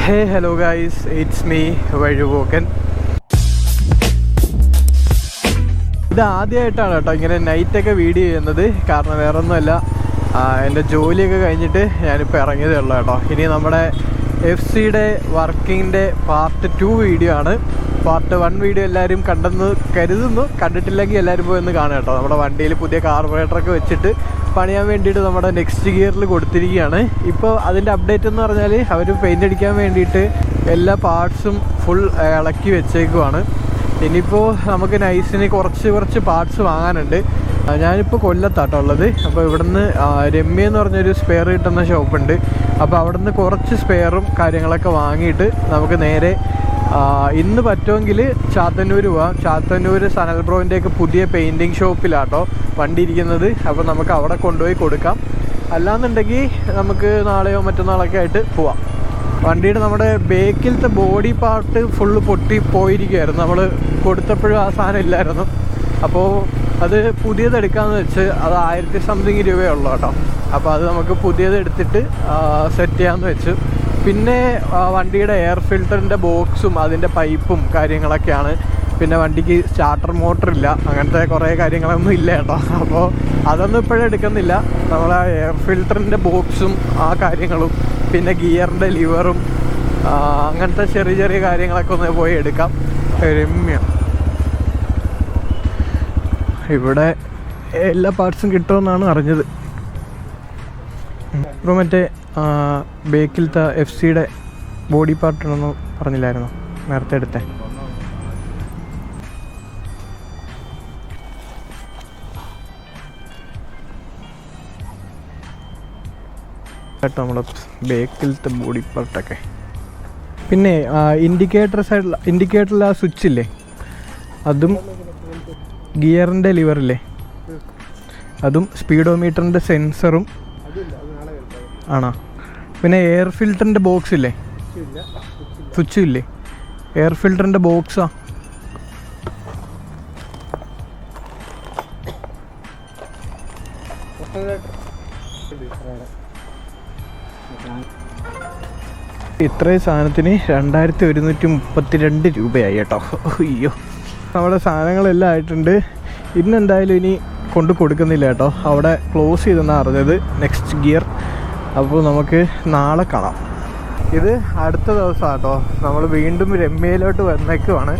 Hey, hello guys, it's me, വഴിപോക്കൻ. ഇത് ആദ്യമായിട്ടാണ് കേട്ടോ ഇങ്ങനെ നൈറ്റൊക്കെ വീഡിയോ ചെയ്യുന്നത്. കാരണം വേറെ ഒന്നുമല്ല, എൻ്റെ ജോലിയൊക്കെ കഴിഞ്ഞിട്ട് ഞാനിപ്പോൾ ഇറങ്ങിയതേ ഉള്ളൂ കേട്ടോ. ഇനി നമ്മുടെ FC-യുടെ വർക്കിങ്ങിൻ്റെ പാർട്ട് 2 വീഡിയോ ആണ്. പാർട്ട് 1 വീഡിയോ എല്ലാവരും കണ്ടെന്ന് കരുതുന്നു. കണ്ടിട്ടില്ലെങ്കിൽ എല്ലാവരും പോയി ഒന്ന് കാണുക കേട്ടോ. നമ്മുടെ വണ്ടിയിൽ പുതിയ കാർബറേറ്ററൊക്കെ വെച്ചിട്ട് പണിയാൻ വേണ്ടിയിട്ട് നമ്മുടെ നെക്സ്റ്റ് ഗിയറിൽ കൊടുത്തിരിക്കുകയാണ്. ഇപ്പോൾ അതിൻ്റെ അപ്ഡേറ്റ് എന്ന് പറഞ്ഞാൽ അവർ പെയിൻ്റ് അടിക്കാൻ വേണ്ടിയിട്ട് എല്ലാ പാർട്സും ഫുൾ ഇളക്കി വെച്ചേക്കുവാണ്. ഇനിയിപ്പോൾ നമുക്ക് നൈസിന് കുറച്ച് പാർട്സ് വാങ്ങാനുണ്ട്. ഞാനിപ്പോൾ കൊല്ലത്താട്ടോ ഉള്ളത്. അപ്പോൾ ഇവിടുന്ന് രമ്യ എന്ന് പറഞ്ഞൊരു സ്പെയർ കിട്ടുന്ന ഷോപ്പുണ്ട്. അപ്പോൾ അവിടുന്ന് കുറച്ച് സ്പെയറും കാര്യങ്ങളൊക്കെ വാങ്ങിയിട്ട് നമുക്ക് നേരെ ഇന്ന് പറ്റുമെങ്കിൽ ചാത്തന്നൂർ പോവാം. ചാത്തന്നൂർ സനൽ ബ്രോൻ്റെയൊക്കെ പുതിയ പെയിൻറ്റിങ് ഷോപ്പിലാട്ടോ വണ്ടി ഇരിക്കുന്നത്. അപ്പോൾ നമുക്ക് അവിടെ കൊണ്ടുപോയി കൊടുക്കാം. അല്ലാന്നുണ്ടെങ്കിൽ നമുക്ക് നാളെയോ മറ്റന്നാളൊക്കെ ആയിട്ട് പോവാം. വണ്ടിയുടെ നമ്മുടെ ബേക്കിലത്തെ ബോഡി പാർട്ട് ഫുള്ള് പൊട്ടി പോയിരിക്കുമായിരുന്നു. നമ്മൾ കൊടുത്തപ്പോഴും ആ സാധനം ഇല്ലായിരുന്നു. അപ്പോൾ അത് പുതിയത് എടുക്കാമെന്ന് വെച്ച് അത് 1000 സംതിങ് രൂപയുള്ളൂ കേട്ടോ. അപ്പോൾ അത് നമുക്ക് പുതിയത് എടുത്തിട്ട് സെറ്റ് ചെയ്യാമെന്ന് വെച്ചു. പിന്നെ വണ്ടിയുടെ എയർ ഫിൽറ്ററിൻ്റെ ബോക്സും അതിൻ്റെ പൈപ്പും കാര്യങ്ങളൊക്കെയാണ്. പിന്നെ വണ്ടിക്ക് സ്റ്റാർട്ടർ മോട്ടറില്ല, അങ്ങനത്തെ കുറേ കാര്യങ്ങളൊന്നും ഇല്ല കേട്ടോ. അപ്പോൾ അതൊന്നും ഇപ്പോഴും എടുക്കുന്നില്ല. നമ്മൾ ആ എയർ ഫിൽറ്ററിൻ്റെ ബോക്സും ആ കാര്യങ്ങളും പിന്നെ ഗിയറിൻ്റെ ലിവറും അങ്ങനത്തെ ചെറിയ കാര്യങ്ങളൊക്കെ ഒന്ന് പോയി എടുക്കാം. രമ്യ ഇവിടെ എല്ലാ പാർട്സും കിട്ടുമെന്നാണ് അറിഞ്ഞത്. ഇപ്പോൾ മറ്റേ ബേക്കിലത്തെ FC-യുടെ ബോഡി പാർട്ടുണ്ടെന്ന് പറഞ്ഞില്ലായിരുന്നു നേരത്തെ എടുത്തേ. കേട്ടോ നമ്മുടെ ബേക്കിലത്തെ ബോഡി പാർട്ടൊക്കെ. പിന്നെ ഇൻഡിക്കേറ്ററിൽ ആ സ്വിച്ചില്ലേ, അതും ഗിയറിൻ്റെ ലിവറില്ലേ അതും സ്പീഡോമീറ്ററിൻ്റെ സെൻസറും ആണോ. പിന്നെ എയർ ഫിൽറ്ററിൻ്റെ ബോക്സ് ഇല്ലേ, സ്വിച്ചും ഇല്ലേ, എയർ ഫിൽറ്ററിൻ്റെ ബോക്സാ. ഇത്രയും സാധനത്തിന് 2132 രൂപയായി കേട്ടോ. അയ്യോ, നമ്മുടെ സാധനങ്ങളെല്ലാം ആയിട്ടുണ്ട്. ഇന്നെന്തായാലും ഇനി കൊണ്ട് കൊടുക്കുന്നില്ല കേട്ടോ. അവിടെ ക്ലോസ് ചെയ്തെന്നാണ് അറിഞ്ഞത് നെക്സ്റ്റ് ഗിയർ. അപ്പോൾ നമുക്ക് നാളെ കാണാം. ഇത് അടുത്ത ദിവസം കേട്ടോ. നമ്മൾ വീണ്ടും രമ്യയിലോട്ട് വന്നേക്കുവാണ്.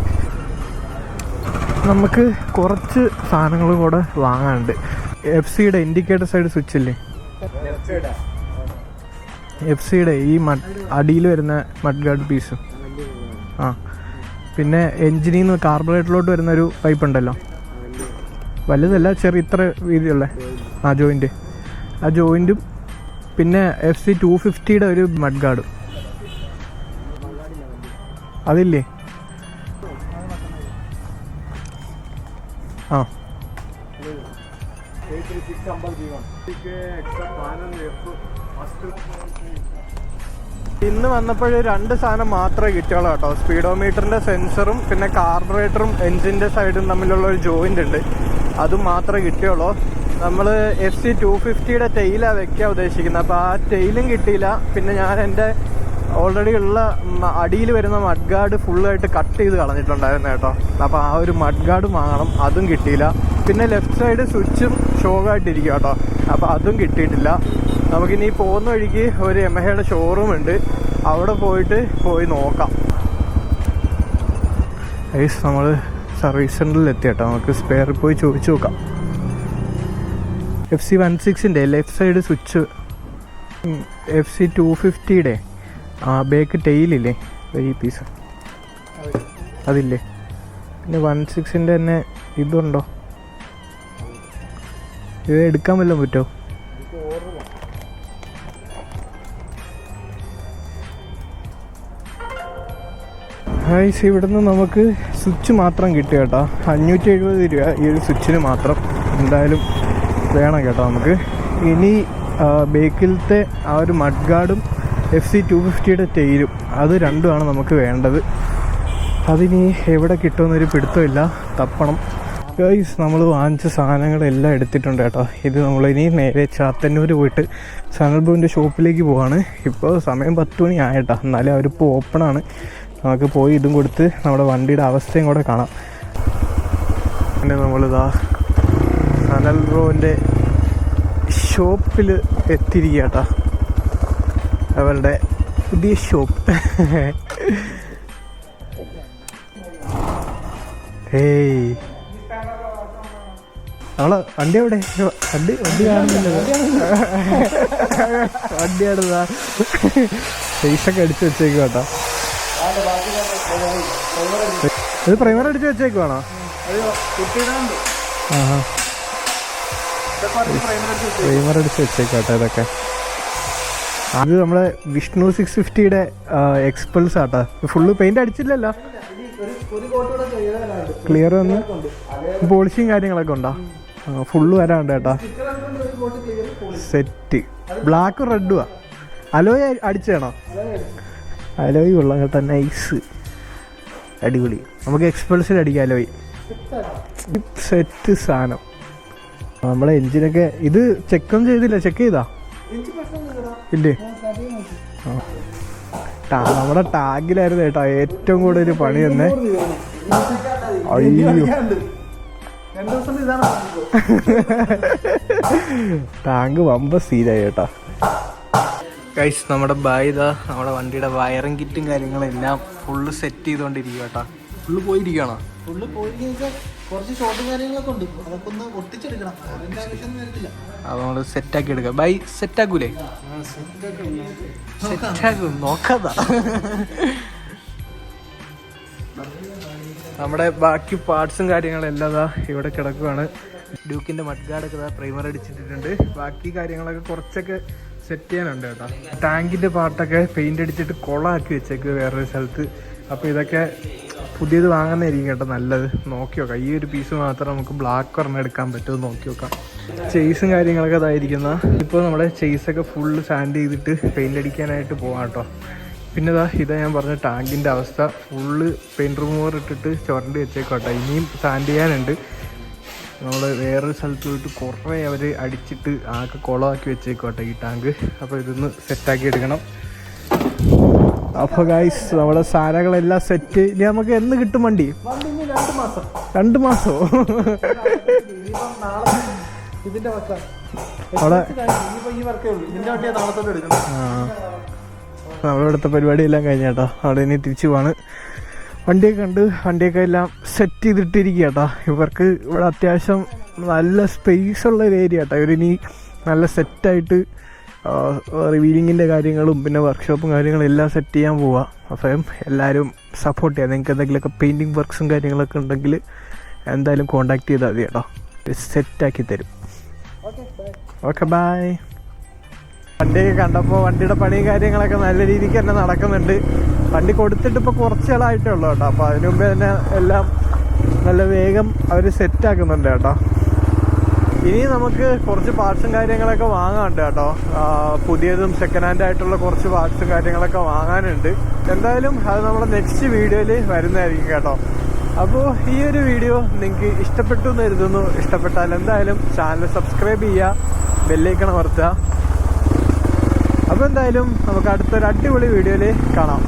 നമുക്ക് കുറച്ച് സാധനങ്ങളും കൂടെ വാങ്ങാനുണ്ട്. FC-യുടെ ഇൻഡിക്കേറ്റർ സൈഡ് സ്വിച്ച് ഇല്ലേ, FC-യുടെ ഈ അടിയിൽ വരുന്ന മഡ് ഗാർഡ് പീസ്, പിന്നെ എൻജിനിൽ നിന്ന് കാർബറേറ്ററിലോട്ട് വരുന്നൊരു പൈപ്പ് ഉണ്ടല്ലോ, വലുതല്ല ചെറിയ ഇത്ര വീതിയുള്ള ആ ജോയിൻറ്റും പിന്നെ FC 250-യുടെ ഒരു മഡ് ഗാർഡും അതില്ലേ. ഇന്ന് വന്നപ്പോൾ 2 സാധനം മാത്രമേ കിട്ടുള്ളൂ കേട്ടോ. സ്പീഡോമീറ്ററിൻ്റെ സെൻസറും പിന്നെ കാർബറേറ്ററും എൻജിൻ്റെ സൈഡും തമ്മിലുള്ള ഒരു ജോയിൻ്റ് ഉണ്ട്, അതും മാത്രമേ കിട്ടിയുള്ളൂ. നമ്മൾ FC 250-യുടെ ടെയിലാണ് വെക്കാൻ ഉദ്ദേശിക്കുന്നത്. അപ്പോൾ ആ ടെയിലും കിട്ടിയില്ല. പിന്നെ ഞാൻ എൻ്റെ ഓൾറെഡി ഉള്ള അടിയിൽ വരുന്ന മഡ് ഗാർഡ് ഫുള്ളായിട്ട് കട്ട് ചെയ്ത് കളഞ്ഞിട്ടുണ്ടായിരുന്നു കേട്ടോ. അപ്പോൾ ആ ഒരു മഡ് ഗാർഡ് വാങ്ങണം, അതും കിട്ടിയില്ല. പിന്നെ ലെഫ്റ്റ് സൈഡ് സ്വിച്ചും ഷോക്കായിട്ടിരിക്കും കേട്ടോ. അപ്പോൾ അതും കിട്ടിയിട്ടില്ല. നമുക്കിനി പോകുന്ന വഴിക്ക് ഒരു Yamahaയുടെ ഷോറൂം ഉണ്ട്, അവിടെ പോയി നോക്കാം. നമ്മൾ സർവീസ് സെൻ്ററിൽ എത്തി കേട്ടോ. നമുക്ക് സ്പെയർ പോയി ചോദിച്ചു നോക്കാം. FC 16-ൻ്റെ ലെഫ്റ്റ് സൈഡ് സ്വിച്ച്, FC 250-യുടെ ബേക്ക് ടെയിലില്ലേ ഈ പീസ് അതില്ലേ, പിന്നെ 16-ൻ്റെ തന്നെ ഇതുണ്ടോ, ഇത് എടുക്കാൻ വല്ലതും പറ്റുമോ? ഗൈസ്, ഇവിടുന്ന് നമുക്ക് സ്വിച്ച് മാത്രം കിട്ടും കേട്ടോ. 570 രൂപ ഈ ഒരു സ്വിച്ചിന് മാത്രം. എന്തായാലും വേണം കേട്ടോ നമുക്ക്. ഇനി ബേക്കിലത്തെ ആ ഒരു മഡ് ഗാർഡും FC 250-യുടെ ടെയിലും, അത് രണ്ടുമാണ് നമുക്ക് വേണ്ടത്. അതിനി എവിടെ കിട്ടുമെന്നൊരു പിടുത്തമില്ല, തപ്പണം. ഗൈസ് നമ്മൾ വാങ്ങിച്ച സാധനങ്ങളെല്ലാം എടുത്തിട്ടുണ്ട് കേട്ടോ. ഇത് നമ്മളിനി നേരെ ചാത്തന്നൂർ പോയിട്ട് സനൽബുവിൻ്റെ ഷോപ്പിലേക്ക് പോവാണ്. ഇപ്പോൾ സമയം 10 മണി ആയിട്ടോ, എന്നാലും അവരിപ്പോൾ ഓപ്പണാണ്. നമുക്ക് പോയി ഇതും കൊടുത്ത് നമ്മുടെ വണ്ടിയുടെ അവസ്ഥയും കൂടെ കാണാം. പിന്നെ നമ്മളിതാ സനൽബ്രോൻ്റെ ഷോപ്പിൽ എത്തിയിരിക്കുക കേട്ടോ, അവരുടെ പുതിയ ഷോപ്പ്. ഹേയ് നമ്മളെ വണ്ടി എവിടെ? വണ്ടി കാണുന്നില്ല. വണ്ടിയാണെന്നാ പൈസൊക്കെ അടിച്ചു വെച്ചേക്കും കേട്ടോ. ഇത് പ്രൈമർ അടിച്ച് വെച്ചേക്കുവാണോ? പ്രൈമർ അടിച്ച് വെച്ചേക്കും കേട്ടോ. ഇതൊക്കെ അത് നമ്മളെ വിഷ്ണു 650യുടെ എക്സ്പൾസ് ആട്ടോ. ഫുള്ള് പെയിന്റ് അടിച്ചില്ലല്ലോ, ക്ലിയർ വന്ന് പോളിഷിങ് കാര്യങ്ങളൊക്കെ ഉണ്ടോ? ഫുള്ള് വരാണ്ട് കേട്ടോ. സെറ്റ് ബ്ലാക്കും റെഡുവാ. അലോയ് അടിച്ചാണോ? അലോയ് കൊള്ളാം കേട്ടോ, നൈസ് അടിപൊളി. നമുക്ക് എക്സ്പൾസിൽ അടിക്കാം അലോയ്. സെറ്റ് സാധനം. നമ്മളെ എഞ്ചിനൊക്കെ ഇത് ചെക്കൊന്നും ചെയ്തില്ല, ചെക്ക് ചെയ്താ ഇല്ലേ? നമ്മുടെ ടാങ്കിലായിരുന്നു കേട്ടോ ഏറ്റവും കൂടുതൽ പണി തന്നെ. അയ്യോ ടാങ്ക് വമ്പ സീനായി കേട്ടോ. ഗൈസ് നമ്മുടെ ബായിതാ നമ്മുടെ വണ്ടിയുടെ വയറിംഗ് കിറ്റും കാര്യങ്ങളെല്ലാം ഫുള്ള് സെറ്റ് ചെയ്തോണ്ടിരിക്കുക കേട്ടോ. ഫുള്ള് പോയിരിക്കണോ? ഫുള്ള് പോയിരിക്കുക. കുറച്ച് ഷോർട്ട് കാര്യങ്ങളൊക്കെ ഉണ്ട്, അതൊക്കെ ഒന്ന് ഒട്ടിച്ചെടുക്കണം. അത് നമ്മൾ സെറ്റാക്കി എടുക്കാം. ബൈ സെറ്റാക്കൂലേ? സെറ്റാക്കും, നോക്കാതാ. നമ്മുടെ ബാക്കി പാർട്സും കാര്യങ്ങളെല്ലാം ഇവിടെ കിടക്കുവാണ്. ഡ്യൂക്കിൻ്റെ മഡ്ഗാർഡൊക്കെ പ്രൈമർ അടിച്ചിട്ടുണ്ട്. ബാക്കി കാര്യങ്ങളൊക്കെ കുറച്ചൊക്കെ സെറ്റ് ചെയ്യാനുണ്ട് കേട്ടോ. ടാങ്കിൻ്റെ പാർട്ടൊക്കെ പെയിൻ്റ് അടിച്ചിട്ട് കൊളാക്കി വെച്ചേക്ക് വേറൊരു സ്ഥലത്ത്. അപ്പോൾ ഇതൊക്കെ പുതിയത് വാങ്ങുന്നതായിരിക്കും കേട്ടോ നല്ലത്. നോക്കി നോക്കാം, ഈ ഒരു പീസ് മാത്രം നമുക്ക് ബ്ലാക്ക് ഒരെണ്ണം എടുക്കാൻ പറ്റുമോ നോക്കി നോക്കാം. ചെയ്സും കാര്യങ്ങളൊക്കെ അതായിരിക്കുന്ന. ഇപ്പോൾ നമ്മുടെ ചെയ്സൊക്കെ ഫുള്ള് സാൻഡ് ചെയ്തിട്ട് പെയിൻ്റ് അടിക്കാനായിട്ട് പോകാം കേട്ടോ. പിന്നെ ഇതാ ഞാൻ പറഞ്ഞ ടാങ്കിൻ്റെ അവസ്ഥ. ഫുള്ള് പെയിൻറ്റ് റിമൂവർ ഇട്ടിട്ട് ചുരണ്ടി വെച്ചേക്കോട്ടെ. ഇനിയും സാൻഡ് ചെയ്യാനുണ്ട്. നമ്മൾ വേറൊരു സ്ഥലത്ത് പോയിട്ട് കുറേ അവർ അടിച്ചിട്ട് ആകെ കുളമാക്കി വെച്ചേക്കോട്ടെ ഈ ടാങ്ക്. അപ്പോൾ ഇതൊന്ന് സെറ്റാക്കി എടുക്കണം. അപ്പോൾ ഗൈസ് നമ്മുടെ സാധനങ്ങളെല്ലാം സെറ്റ്. ഇനി നമുക്ക് എന്ന് കിട്ടും വണ്ടി? 2 മാസമോ? അവിടെ നമ്മളിവിടുത്തെ പരിപാടിയെല്ലാം കഴിഞ്ഞേട്ടാ. അവിടെ ഇനി തിരിച്ചു പോവാണ്. വണ്ടിയൊക്കെ എല്ലാം സെറ്റ് ചെയ്തിട്ടിരിക്കുക കേട്ടോ. ഇവർക്ക് ഇവിടെ അത്യാവശ്യം നല്ല സ്പേസ് ഉള്ള ഒരു ഏരിയ കേട്ടോ. ഇവരിനി നല്ല സെറ്റായിട്ട് റിവീലിങ്ങിൻ്റെ കാര്യങ്ങളും പിന്നെ വർക്ക്ഷോപ്പും കാര്യങ്ങളും എല്ലാം സെറ്റ് ചെയ്യാൻ പോവാം. അപ്പം എല്ലാവരും സപ്പോർട്ട് ചെയ്യാം. നിങ്ങൾക്ക് എന്തെങ്കിലുമൊക്കെ പെയിൻറ്റിങ് വർക്ക്സും കാര്യങ്ങളൊക്കെ ഉണ്ടെങ്കിൽ എന്തായാലും കോൺടാക്ട് ചെയ്താൽ മതി കേട്ടോ. സെറ്റാക്കി തരും. Okay bye. വണ്ടിയൊക്കെ കണ്ടപ്പോൾ വണ്ടിയുടെ പണി കാര്യങ്ങളൊക്കെ നല്ല രീതിക്ക് തന്നെ നടക്കുന്നുണ്ട്. വണ്ടി കൊടുത്തിട്ട് ഇപ്പോൾ കുറച്ച് നാളായിട്ടേ ഉള്ളൂ കേട്ടോ. അപ്പോൾ അതിനു മുമ്പേ തന്നെ എല്ലാം നല്ല വേഗം അവർ സെറ്റാക്കുന്നുണ്ട് കേട്ടോ. ഇനി നമുക്ക് കുറച്ച് പാർട്സും കാര്യങ്ങളൊക്കെ വാങ്ങാനുണ്ട് കേട്ടോ. പുതിയതും സെക്കൻഡ് ഹാൻഡ് ആയിട്ടുള്ള കുറച്ച് പാർട്സും കാര്യങ്ങളൊക്കെ വാങ്ങാനുണ്ട്. എന്തായാലും അത് നമ്മുടെ നെക്സ്റ്റ് വീഡിയോയിൽ വരുന്നതായിരിക്കും കേട്ടോ. അപ്പോൾ ഈ ഒരു വീഡിയോ നിങ്ങൾക്ക് ഇഷ്ടപ്പെട്ടു എന്ന് കരുതുന്നു. ഇഷ്ടപ്പെട്ടാൽ എന്തായാലും ചാനൽ സബ്സ്ക്രൈബ് ചെയ്യുക, ബെല്ലൈക്കൺ അമർത്തുക. അപ്പോൾ എന്തായാലും നമുക്ക് അടുത്തൊരു അടിപൊളി വീഡിയോയിൽ കാണാം.